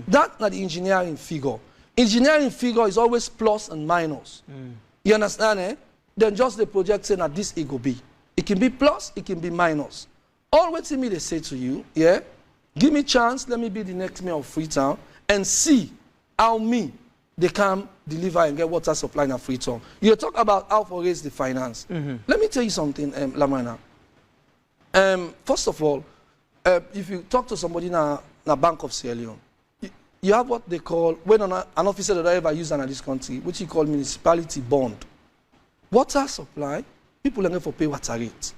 That's not the engineering figure. Engineering figure is always plus and minus. You understand, eh? Then just the project saying that this it will be. It can be plus, it can be minus. Always me they say to you, yeah, give me chance, let me be the next mayor of Freetown and see how me they can deliver and get water supply in Freetown. You talk about how to raise the finance. Let me tell you something, Lamrana. First of all, if you talk to somebody in a bank of Sierra Leone, you have what they call, when an officer that I ever use in this country, which you call municipality bond. Water supply, people are going to pay water rate.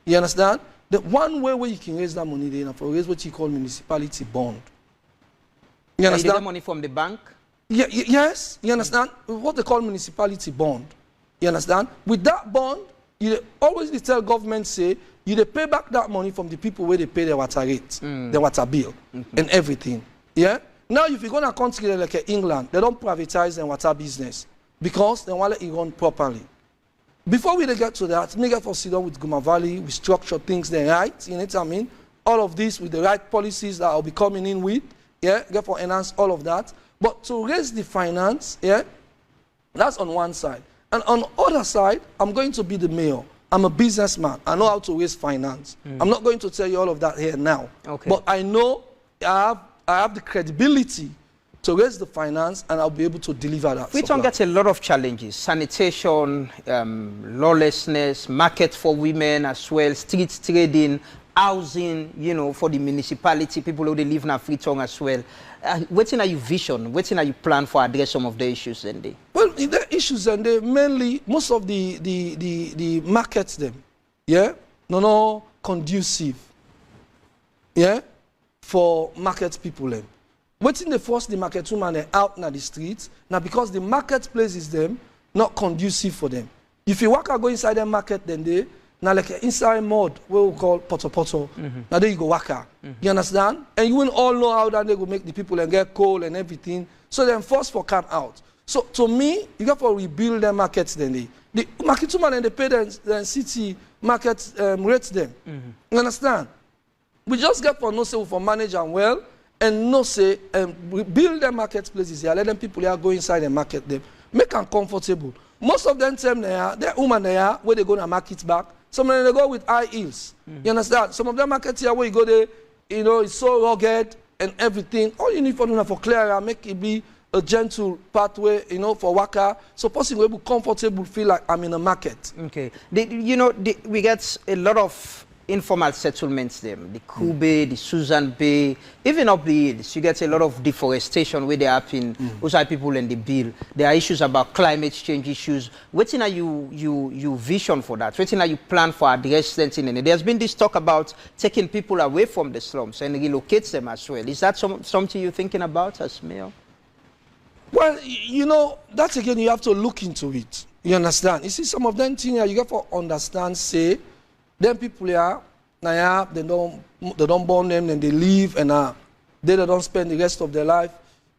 You understand? The one way where you can raise that money, they for raise what you call municipality bond. You understand? You get money from the bank? Yeah, yes, you understand? What they call municipality bond. You understand? With that bond, you always tell government say, you pay back that money from the people where they pay their water rate, their water bill, and everything. Yeah? Now, if you go to a country like England, they don't privatize their water business because they want it run properly. Before we get to that, we get for sit down with Guma Valley, we structure things there right, you know what I mean? All of this with the right policies that I'll be coming in with. Yeah, get for enhance all of that. But to raise the finance, yeah, that's on one side. And on the other side, I'm going to be the mayor. I'm a businessman. I know how to raise finance. I'm not going to tell you all of that here now. Okay. But I know I have the credibility to raise the finance and I'll be able to deliver that. Freetown gets a lot of challenges. Sanitation, lawlessness, market for women as well, street trading, housing, you know, for the municipality, people who live in Freetown as well. What's in your vision? What's in your plan for address some of the issues then? Well, the issues and they mainly most of the markets them, yeah, no conducive, yeah, for market people them. What's in the force the market woman out in the streets now because the marketplace is them not conducive for them. If you walk out go inside the market then they. Now, like inside mode, what we call poto. Now, there you go, waka. You understand? And you will all know how that they will make the people and get coal and everything. So then, force for come out. So, to me, you got to rebuild their markets. Then the market woman and they pay the city market rates them. You understand? We just get for no say for manage and well, and no say rebuild their marketplaces here. Let them people here go inside and market them, make them comfortable. Most of them tell me they're women there where they go to market back. Some of them they go with high heels. You understand? Some of them market here where you go there, you know, it's so rugged and everything. All you need for them for clear and make it be a gentle pathway, you know, for waka. So person will be comfortable, feel like I'm in a market. Okay. You know, we get a lot of informal settlements there. The Kube, the Susan Bay, even up the hills, you get a lot of deforestation where they happen. Those are people in the bill. There are issues about climate change issues. What are you vision for that? What are you plan for addressing? And there's been this talk about taking people away from the slums and relocate them as well. Is that something you're thinking about as mayor? Well, you know, that's again, you have to look into it. You understand? You see, some of them things you get to understand, say, them people here, now they don't born them, then they leave, and they don't spend the rest of their life.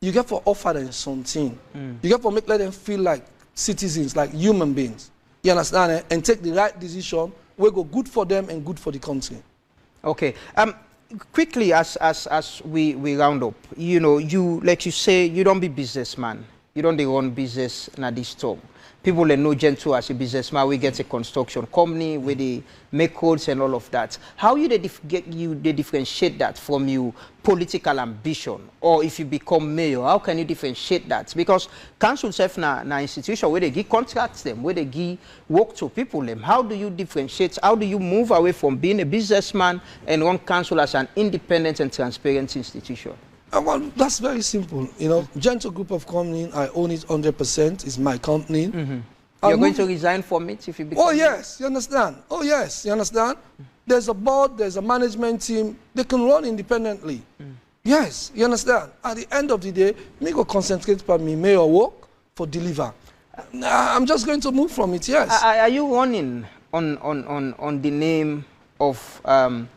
You get to offer them something. You get to let them feel like citizens, like human beings. You understand? Eh? And take the right decision, will go good for them and good for the country. Okay. Quickly, as we round up, you know, like you say, you don't be businessman. You don't run business na this store. People that know Gento as a businessman, we get a construction company where they make codes and all of that. How they differentiate that from your political ambition? Or if you become mayor, how can you differentiate that? Because council self na institution where they give contracts them, where they give work to people them. How do you differentiate? How do you move away from being a businessman and run council as an independent and transparent institution? Well, that's very simple. You know, Gento Group of Company, I own it 100%. It's my company. You're going to resign from it if you become... Oh, yes, you understand. Oh, yes, you understand. There's a board, there's a management team. They can run independently. Yes, you understand. At the end of the day, me go concentrate on me mayor work for deliver. I'm just going to move from it, yes. Are you running on the name of...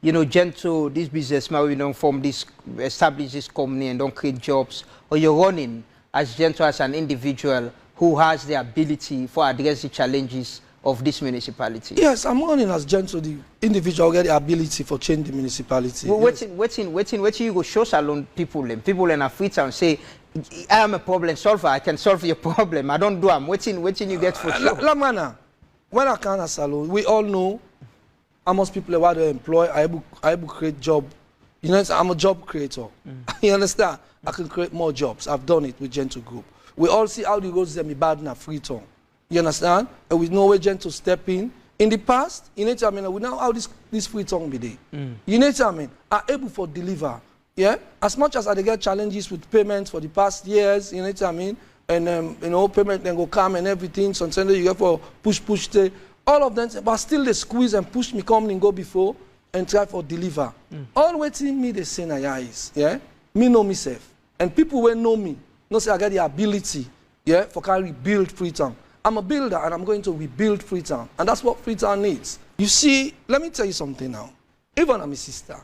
you know, Gento, this businessman, we don't form this, establish this company and don't create jobs, or you're running as Gento as an individual who has the ability for address the challenges of this municipality? Yes, I'm running as Gento, the individual get the ability for change the municipality. Well, yes. Waiting, you go show salon people in a free town say, I am a problem solver, I can solve your problem. I don't do them. Waiting you get for sure. Lamrana, when I can a salon, we all know how much people want to employ, I able create job. You know, I'm a job creator. You understand? I can create more jobs. I've done it with Gento Group. We all see how the roads them bad in a free town. You understand? And we know where Gento step in. In the past, you know what I mean, we know how this free town be there. You know what I mean? Are able for deliver. Yeah? As much as I get challenges with payments for the past years, you know what I mean? And you know, payment then go come and everything. Sometimes you get for push stay. All of them, but still they squeeze and push me come and go before and try for deliver. All waiting me they say na is, yeah? Me know myself. And people will know me. No say I get the ability, yeah, for can rebuild Freetown. I'm a builder and I'm going to rebuild Freetown. And that's what Freetown needs. You see, let me tell you something now. Yvonne and my sister,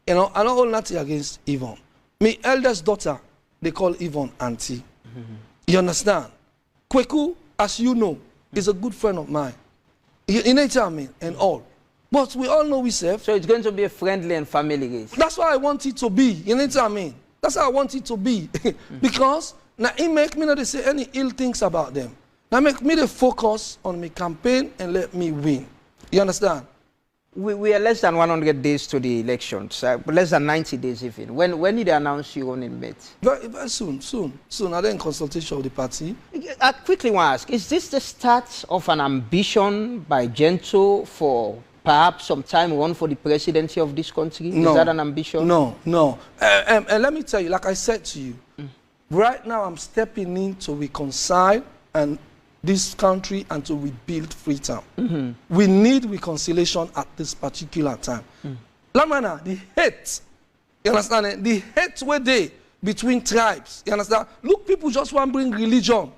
you know, I don't hold nothing against Yvonne. My eldest daughter, they call Yvonne auntie. You understand? Kweku, as you know, is a good friend of mine. You know what I mean? And all. But we all know we serve. So it's going to be a friendly and family race. That's what I want it to be. You know what I mean? That's how I want it to be. Because now it make me not say any ill things about them. Now make me the focus on my campaign and let me win. You understand? We are less than 100 days to the elections, less than 90 days even. When did they announce you on in Met? Very soon. I then consultation with the party. I quickly want to ask, is this the start of an ambition by Gento for perhaps some time run for the presidency of this country? No. Is that an ambition? No. And let me tell you, like I said to you, right now I'm stepping in to reconcile and this country and to rebuild Freetown. We need reconciliation at this particular time. Lamrana, the hate, you understand it? The hate where they between tribes, you understand? Look, people just want to bring religion.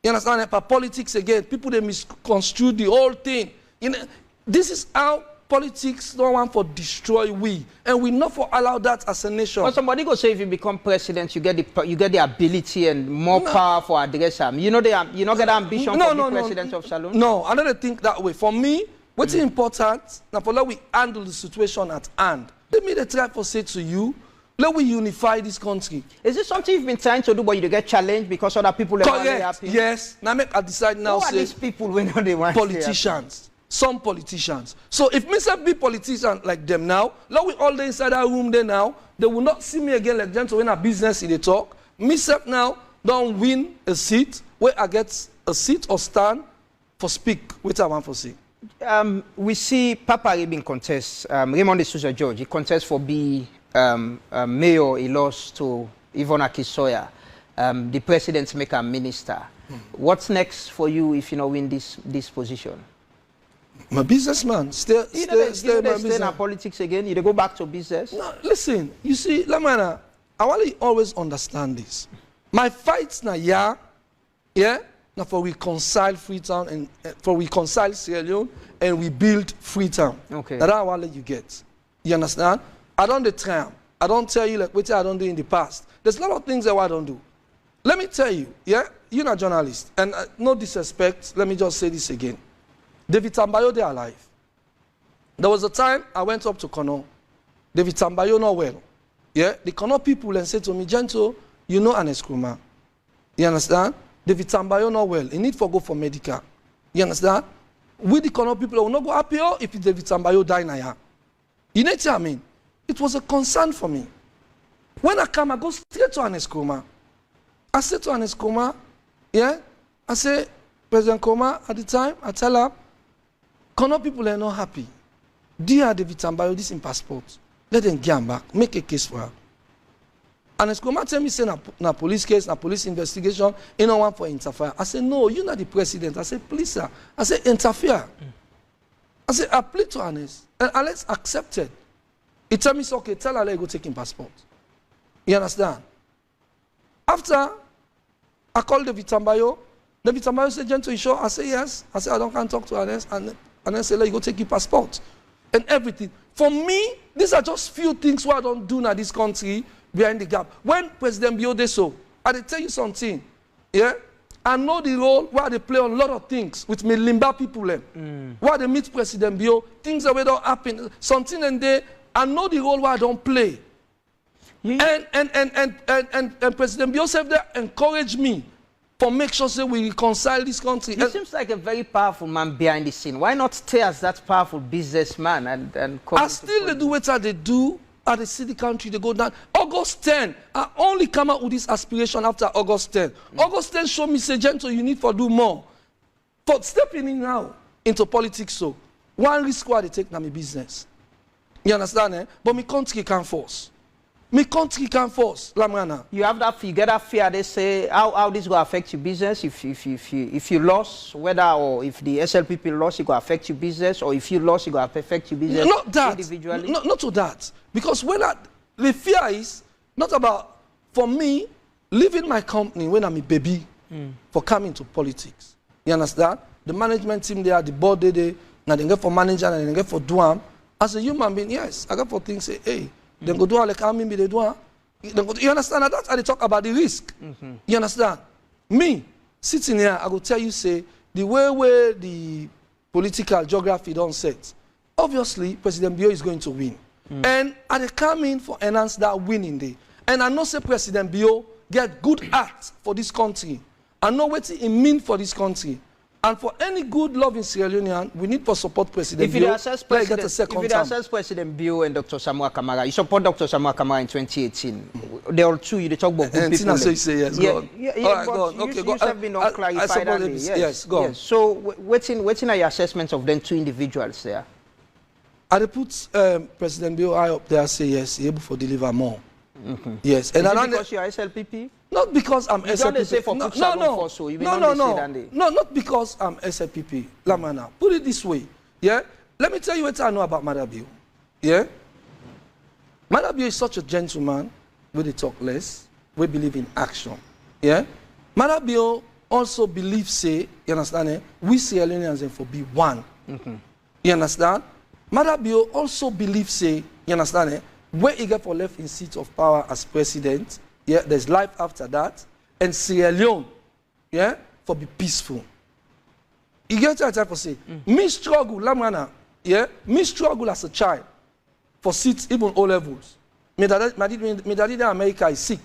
You understand it? But politics again, people they misconstrue the whole thing. You know, this is how politics don't want to destroy we, and we not for allow that as a nation. Well, somebody go say if you become president, you get the ability and more power for address them. You know get the ambition to be president of Salon. No, I don't think that way. For me, what's important now for let we handle the situation at hand. Let me try to say to you, let we unify this country. Is this something you've been trying to do, but you get challenged because other people are not happy? Yes. Now make I decide now. Who are these people when they want politicians? some politicians. So if me say be politician like them now, like we all day inside that room there now, they will not see me again like Gento when a business in the talk. Me self now don't win a seat where I get a seat or stand for speak, which I want for see. We see Papa Ribin contest, Raymond de Souza George, he contests for be mayor, he lost to Yvonne Akisoya. The president make a minister. What's next for you if you know win this position? I'm a businessman. Stay in politics again? You go back to business? No, listen, you see, Lamrana, I want to always understand this. My fights now, yeah, now for reconcile Freetown and for reconcile Sierra Leone and we build Freetown. Okay. That's how I let you get. You understand? I don't try. I don't tell you like what I don't do in the past. There's a lot of things that I don't do. Let me tell you, yeah, you're not a journalist, and no disrespect, let me just say this again. David Tambayo, they're alive. There was a time I went up to Kono. David Tambayo not well. Yeah, the Kono people and said to me, Gento, you know an Eskruma. You understand? David Tambayo not well. He need to go for medical. You understand? We the Kono people will not go up here if David Tambayo die now. You know what I mean? It was a concern for me. When I come, I go straight to an Eskruma. I said to an Eskruma, yeah, I say, President Koma, at the time, I tell her, Kono people are not happy. Dear David Tambayo, this in passport. Let them get him back. Make a case for her. And Eskroma tell me, say, na police case, na police investigation, you don't want for interfere. I say, no, you're not the president. I say, please, sir. I say, interfere. I say, I plead to Ernest. And Alex accepted. He tell me, okay, tell her, let go take him passport. You understand? After, I called David Tambayo. David Tambayo said, Gento, you sure? I say, yes. I said, I can't talk to Ernest. And Ernest said, let you go take your passport. And everything. For me, these are just few things what I don't do in this country behind the gap. When President Bio did so, I did tell you something. Yeah? I know the role where they play on a lot of things with me Limba people. Where they meet President Bio, things that don't happen. Something and they, I know the role where I don't play. And President Bio said that encouraged me for make sure that we reconcile this country. He seems like a very powerful man behind the scene. Why not stay as that powerful businessman and I still they do what they do at the city country. They go down. August 10, I only come out with this aspiration after August 10. August 10 showed me, say, Gento, you need to do more. For stepping in now into politics, so one risk why they take now my business. You understand, eh? But my country can't force. My country can't force, Lamrana. You have that, you get that fear. They say how this will affect your business if you lost, whether or if the SLPP lost, it will affect your business, or if you lost, it will affect your business. Not that individually. Not to that, because when the fear is not about for me leaving my company when I'm a baby for coming to politics. You understand? The management team there, the board they now they get for manager and they get for doam. As a human being, yes, I got for things say, hey. Then go do like how me they do. You understand? That's how they talk about the risk. You understand? Me sitting here, I will tell you say the way where the political geography don't set. Obviously, President Bio is going to win, and I come in for enhance that winning day. And I know say President Bio get good act for this country. I know what it mean for this country. And for any good love in Sierra Leone, we need to support President Bio. If you assess President Bio and Dr. Samoa Kamara, you support Dr. Samoa Kamara in 2018. They all two, you talk about good people. So you say yes, go on. All right, go on. Okay, go on. Have been clarified. Yes, go on. So, what's in your assessments of them two individuals there? I put President Bio high up there, say yes, he able to deliver more. Yes. And because you are SLPP? Not because I'm SLPP. No, not because I'm SLPP. Lamrana. Put it this way. Yeah? Let me tell you what I know about Madabio. Yeah? Madabio is such a gentleman, where they talk less, we believe in action. Yeah? Madabio also believes, say, you understand, we Sierra Leoneans for be one. You understand? Madabio also believes, say, you understand, where he get for left in seat of power as president, yeah, there's life after that, and Sierra Leone, yeah, for be peaceful. You get what I for say? Me struggle, Lamrana, yeah, me struggle as a child for seats, even O levels. My daddy in America is sick.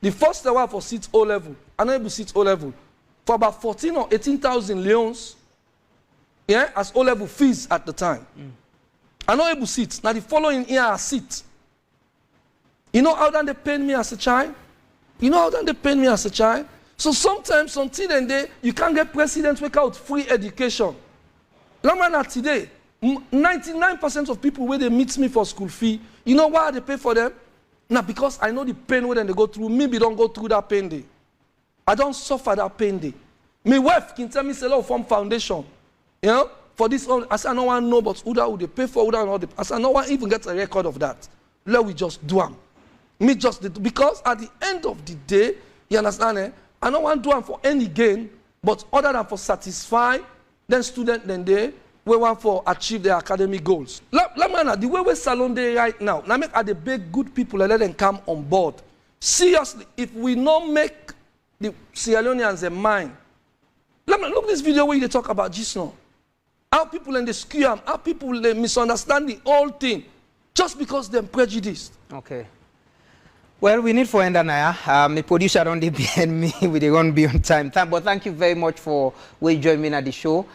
The first while for seats O level, I'm not able to sit O level, for about 14 or 18,000 leons. yeah, as O-level fees at the time. I not able to sit. Now the following year I sit. You know how they paid me as a child? You know how they paid me as a child? So sometimes, until then, you can't get presidents work out free education. Lamrana today, 99% of people where they meet me for school fee, you know why they pay for them? Now because I know the pain when they go through. Maybe don't go through that pain day. I don't suffer that pain day. My wife can tell me it's a lot from foundation. You know, for this, I say, I don't want to know, but Uda would they pay for Uda and all the. I say, I don't want to even get a record of that. Let we just do them. Me just, because at the end of the day, you understand, eh? I don't want to do them for any gain, but other than for satisfy, then student, then they, we want for achieve their academic goals. Lamrana, the way we salon day right now make are the big good people and let them come on board. Seriously, if we not make the Sierra Leoneans a mind, look this video where they talk about Gisno. How people in the scam, how people they misunderstand the whole thing, just because they're prejudiced. Okay. Well, we need for Endanaya. The producer don't behind me. We don't be on time. But thank you very much for joining me at the show.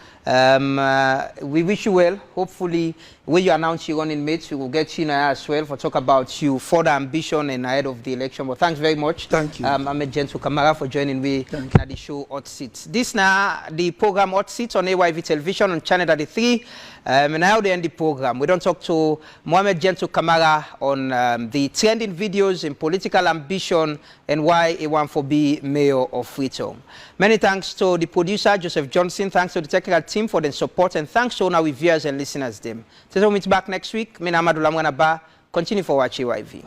We wish you well. Hopefully, when you announce your running mates, we will get you as well for talk about you further ambition and ahead of the election. But thanks very much. Thank you. I'm Gento Kamara for joining me at the show Hot Seat. This now the program Hot Seat on AYV Television on channel 33. And now they end the program. We don't talk to Mohamed Gento Kamara on the trending videos in political ambition and why he wants to be mayor of Freetown. Many thanks to the producer, Joseph Johnson. Thanks to the technical team for the support. And thanks to all our viewers and listeners. Them. So we'll meet back next week. I'm Amadu Lamrana. Continue for watching AYV.